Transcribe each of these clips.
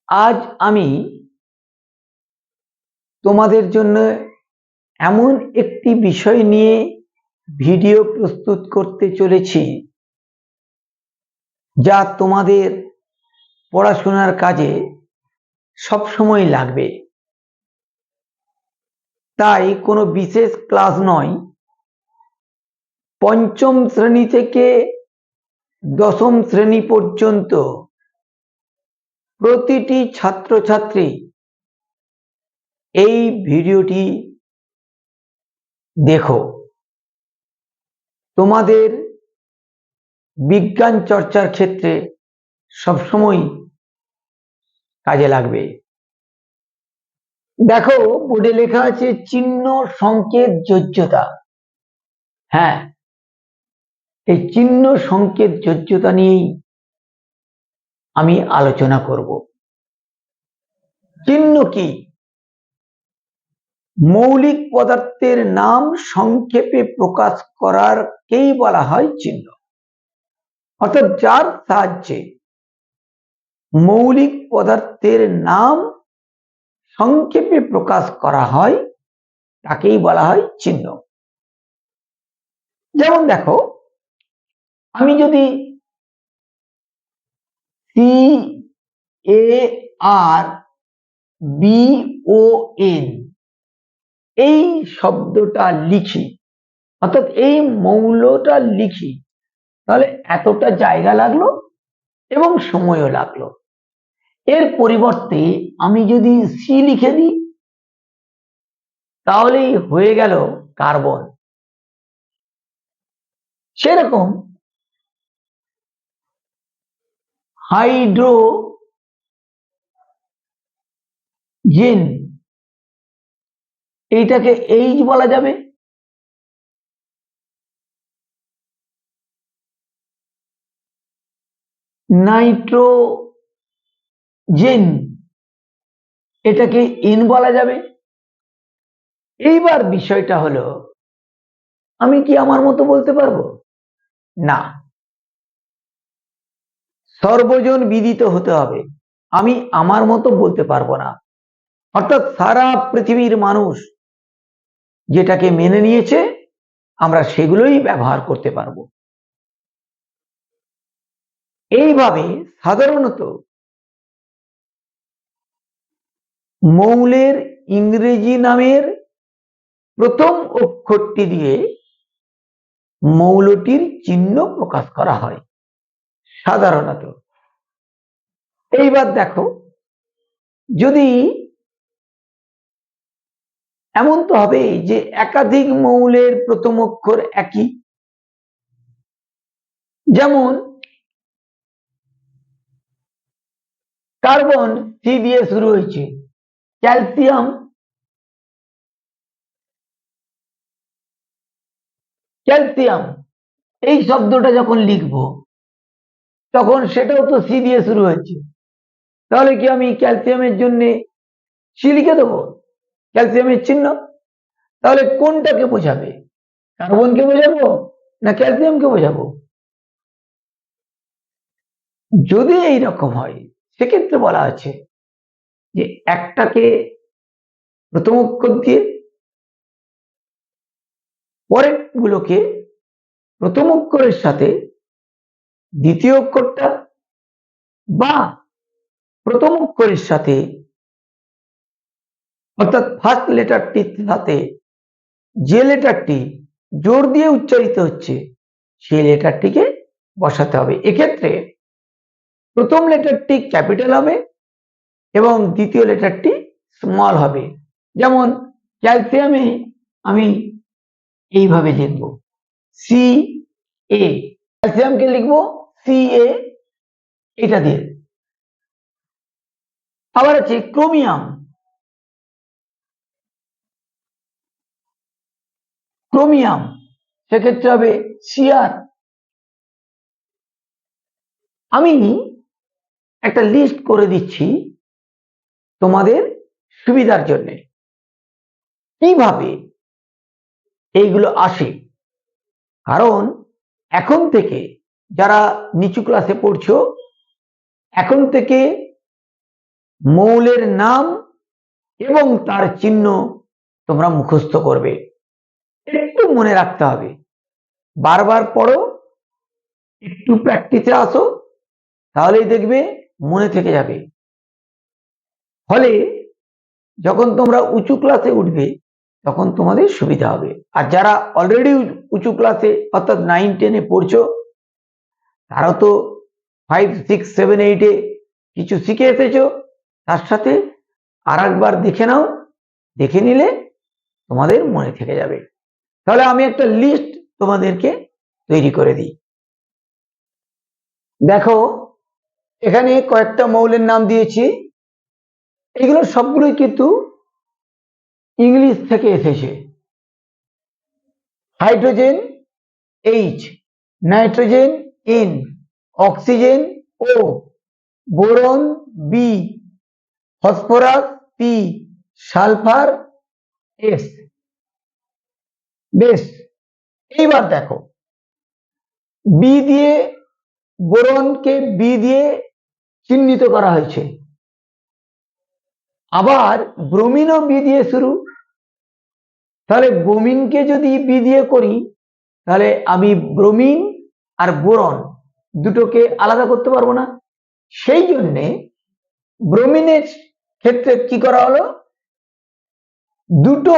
আজ আমি তোমাদের জন্য এমন একটি বিষয় নিয়ে ভিডিও প্রস্তুত করতে চলেছি যা তোমাদের পড়াশোনার কাজে সবসময় লাগবে। তাই কোনো বিশেষ ক্লাস নয়, পঞ্চম শ্রেণী থেকে দশম শ্রেণী পর্যন্ত প্রতিটি ছাত্রছাত্রী এই ভিডিওটি দেখো। তোমাদের বিজ্ঞান চর্চার ক্ষেত্রে সবসময় কাজে লাগবে। দেখো, বোর্ডে লেখা আছে চিহ্ন, সংকেত, যোজ্যতা। হ্যাঁ, এই চিহ্ন, সংকেত, যোজ্যতা নিয়েই আমি আলোচনা করব। চিহ্ন কি? মৌলিক পদার্থের নাম সংক্ষেপে প্রকাশ করারকেই বলা হয় চিহ্ন। অর্থাৎ যার সাহায্যে মৌলিক পদার্থের নাম সংক্ষেপে প্রকাশ করা হয় তাকেই বলা হয় চিহ্ন। যেমন দেখো, আমি যদি CARBON এই শব্দটা লিখি, অর্থাৎ এই মৌলটা লিখি, তাহলে এতটা জায়গা লাগলো এবং সময়ও লাগলো। এর পরিবর্তে আমি যদি সি লিখে দিই তাহলেই হয়ে গেল কার্বন। সেরকম হাইড্রোজেন, এইটাকে এইচ বলা যাবে। নাইট্রোজেন, এটাকে এন বলা যাবে। এইবার বিষয়টা হলো, আমি কি আমার মতো বলতে পারবো? না, সর্বজন বিদিত হতে হবে। আমি আমার মতো বলতে পারবো না। অর্থাৎ সারা পৃথিবীর মানুষ যেটাকে মেনে নিয়েছে আমরা সেগুলোই ব্যবহার করতে পারবো। এইভাবে সাধারণত মৌলের ইংরেজি নামের প্রথম অক্ষরটি দিয়ে মৌলটির চিহ্ন প্রকাশ করা হয় সাধারণত। এইবার দেখো, যদি এমন তো হবে যে একাধিক মৌলের প্রথম অক্ষর একই, যেমন কার্বন সি দিয়ে শুরু হয়েছে, ক্যালসিয়াম ক্যালসিয়াম এই শব্দটা যখন লিখবো তখন সেটাও তো সি দিয়ে শুরু হয়েছে, তাহলে কি আমি ক্যালসিয়ামের জন্য সি লিখে দেবো, ক্যালসিয়ামের চিহ্ন? তাহলে কোনটাকে বোঝাবে? কার্বনকে বোঝাবো না ক্যালসিয়ামকে বোঝাবো? যদি এই রকম হয় সেক্ষেত্রে বলা আছে যে একটাকে প্রথম অক্ষর দিয়ে, পরের গুলোকে প্রথম অক্ষরের সাথে দ্বিতীয় অক্ষরটা বা প্রথম অক্ষরের সাথে অর্থাৎ ফার্স্ট লেটারটির সাথে যে লেটারটি জোর দিয়ে উচ্চারিত হচ্ছে সেই লেটারটিকে বসাতে হবে। এক্ষেত্রে প্রথম লেটারটি ক্যাপিটাল হবে এবং দ্বিতীয় লেটারটি স্মল হবে। যেমন ক্যালসিয়ামে আমি এইভাবে লিখব CA, ক্যালসিয়ামকে লিখবো CA এটা দিয়ে। আবার আছে ক্রোমিয়াম, সেক্ষেত্রে হবে CR। আমি একটা লিস্ট করে দিচ্ছি তোমাদের সুবিধার জন্য কিভাবে এইগুলো আসে। কারণ এখন থেকে যারা নিচু ক্লাসে পড়ছো, এখন থেকে মৌলের নাম এবং তার চিহ্ন তোমরা মুখস্থ করবে, একটু মনে রাখতে হবে, বারবার পড়ো, একটু প্র্যাকটিসে আসো, তাহলেই দেখবে মনে থেকে যাবে। ফলে যখন তোমরা উঁচু ক্লাসে উঠবে তখন তোমাদের সুবিধা হবে। আর যারা অলরেডি উঁচু ক্লাসে অর্থাৎ 9-10-এ পড়ছো, তারা তো 5-6-7-8-এ কিছু শিখে এসেছো, তার সাথে আর একবার দেখে নাও, দেখে নিলে তোমাদের মনে থেকে যাবে। তাহলে আমি একটা লিস্ট তোমাদেরকে তৈরি করে দিই। দেখো, এখানে কয়েকটা মৌলের নাম দিয়েছি, এগুলো সবগুলোই কিন্তু ইংলিশ থেকে এসেছে। Hydrogen H, nitrogen N, oxygen O, boron B, phosphorus P, sulphur S। বেশ, এইবার দেখো, বি দিয়ে, বোরনকে বি দিয়ে চিহ্নিত করা হয়েছে, আবার ব্রোমিনও বি দিয়ে শুরু। তাহলে ব্রোমিনকে যদি বি দিয়ে করি, তাহলে আমি ব্রোমিন আর বোরন দুটোকে আলাদা করতে পারবো না। সেই জন্যে ব্রোমিনের ক্ষেত্রে কি করা হলো, দুটো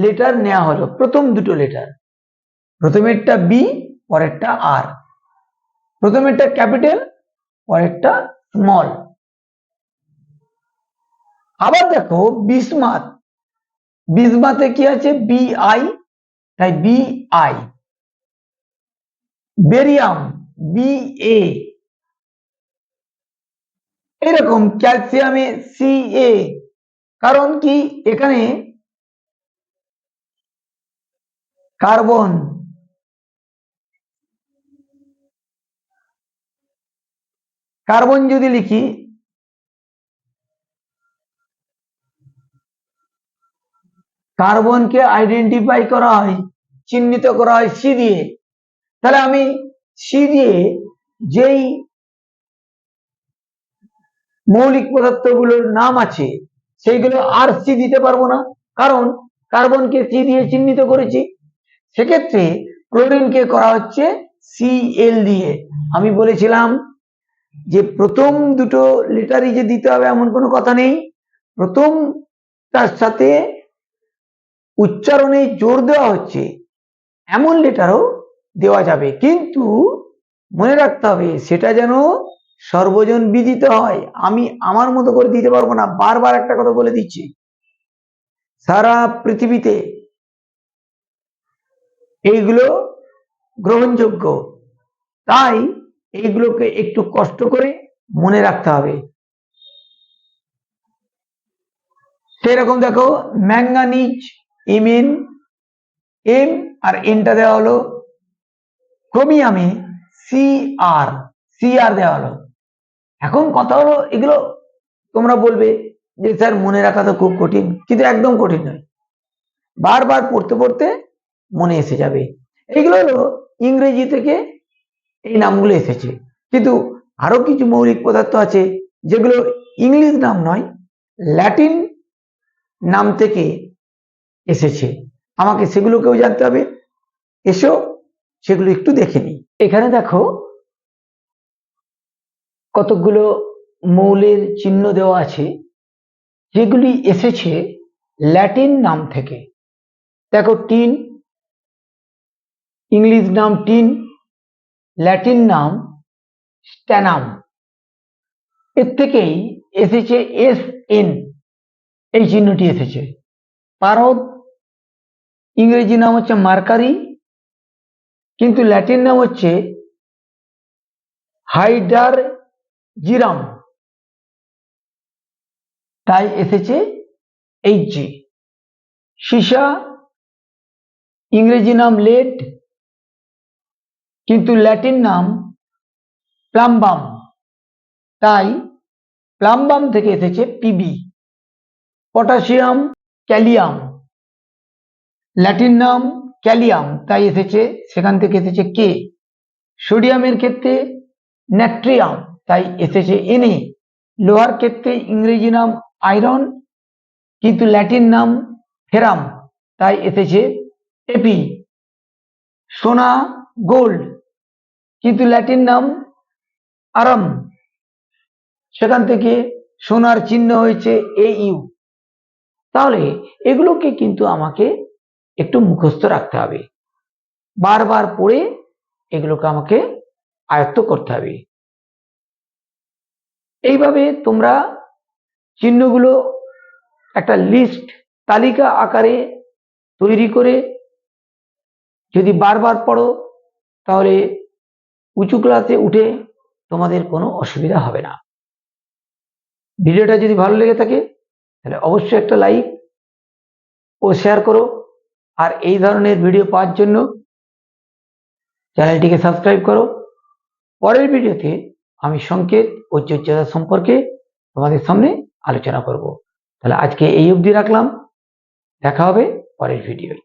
লেটার নেওয়া হলো, প্রথম দুটো লেটার, প্রথমেরটা বি, পরেরটা আর, প্রথমেরটা ক্যাপিটাল, পরেরটা স্মল। আবার দেখো বিসমাথ, বিসমাথে কি আছে, বি আই, তাই B I. Barium B A, এরকম ক্যালসিয়ামে সি এ। কারণ কি, এখানে কার্বন, কার্বন যদি লিখি, কার্বনকে আইডেন্টিফাই করা হয়, চিহ্নিত করা হয় সি দিয়ে। তাহলে আমি সি দিয়ে যেই মৌলিক পদার্থগুলোর নাম আছে সেইগুলো আর সি দিতে পারবো না, কারণ কার্বনকে সি দিয়ে চিহ্নিত করেছি। সেক্ষেত্রে ক্লোরিনকে করা হচ্ছে Cl দিয়ে। আমি বলেছিলাম যে প্রথম দুটো লেটারই যে দিতে হবে এমন কোনো কথা নেই, প্রথম তার সাথে উচ্চারণে জোর দেওয়া হচ্ছে এমন লেটারও দেওয়া যাবে, কিন্তু মনে রাখতে হবে সেটা যেন সর্বজন বিদিত হয়। আমি আমার মতো করে দিতে পারবো না। বারবার একটা কথা বলে দিচ্ছি, সারা পৃথিবীতে এইগুলো গ্রহণযোগ্য, তাই এইগুলোকে একটু কষ্ট করে মনে রাখতে হবে। সেরকম দেখো, ম্যাঙ্গানিজ এমএন, এম আর এনটা দেওয়া হলো, ক্রোমিয়ামে সিআর, সিআর দেওয়া হলো। এখন কথা হলো, এগুলো তোমরা বলবে যে স্যার মনে রাখা তো খুব কঠিন, কিন্তু একদম কঠিন নয়, বারবার পড়তে পড়তে মনে এসে যাবে। এইগুলো হলো ইংরেজি থেকে এই নামগুলো এসেছে, কিন্তু আরো কিছু মৌলিক পদার্থ আছে যেগুলো ইংলিশ নাম নয়, ল্যাটিন নাম থেকে এসেছে, আমাকে সেগুলোকেও জানতে হবে। এসো সেগুলো একটু দেখে নিই। এখানে দেখো কতগুলো মৌলের চিহ্ন দেওয়া আছে যেগুলি এসেছে ল্যাটিন নাম থেকে। দেখো, টিন, ইংলিশ নাম টিন, ল্যাটিন নাম স্ট্যানাম, এর থেকেই এসেছে SN, এই চিহ্নটি এসেছে। পারদ, ইংরেজি নাম হচ্ছে মার্কারি, কিন্তু ল্যাটিন নাম হচ্ছে হাইডারজিরাম, তাই এসেছে HG। সীসা, ইংরেজি নাম লেড, কিন্তু ল্যাটিন নাম প্লাম্বাম, তাই প্লাম্বাম থেকে এসেছে PB। পটাশিয়াম, ক্যালিয়াম, ল্যাটিন নাম ক্যালিয়াম, তাই এসেছে, সেখান থেকে এসেছে K। সোডিয়ামের ক্ষেত্রে ন্যাট্রিয়াম, তাই এসেছে Na। লোহার ক্ষেত্রে ইংরেজি নাম আয়রন, কিন্তু ল্যাটিন নাম ফেরাম, তাই এসেছে এপি। সোনা গোল্ড, কিন্তু ল্যাটিন নাম আরাম, সেখান থেকে সোনার চিহ্ন হয়েছে AU। তাহলে এগুলোকে কিন্তু আমাকে একটু মুখস্থ রাখতে হবে, বারবার পড়ে এগুলোকে আমাকে আয়ত্ত করতে হবে। এইভাবে তোমরা চিহ্নগুলো একটা লিস্ট, তালিকা আকারে তৈরি করে যদি বারবার পড়ো, তাহলে উঁচু ক্লাসে উঠে তোমাদের কোনো অসুবিধা হবে না। ভিডিওটা যদি ভালো লেগে থাকে তাহলে অবশ্যই একটা লাইক ও শেয়ার করো, আর এই ধরনের ভিডিও পাওয়ার জন্য চ্যানেলটিকে সাবস্ক্রাইব করো। পরের ভিডিওতে আমি সংকেত ও যোজ্যতা সম্পর্কে তোমাদের সামনে আলোচনা করব। তাহলে আজকে এই অবধি রাখলাম, দেখা হবে পরের ভিডিওয়।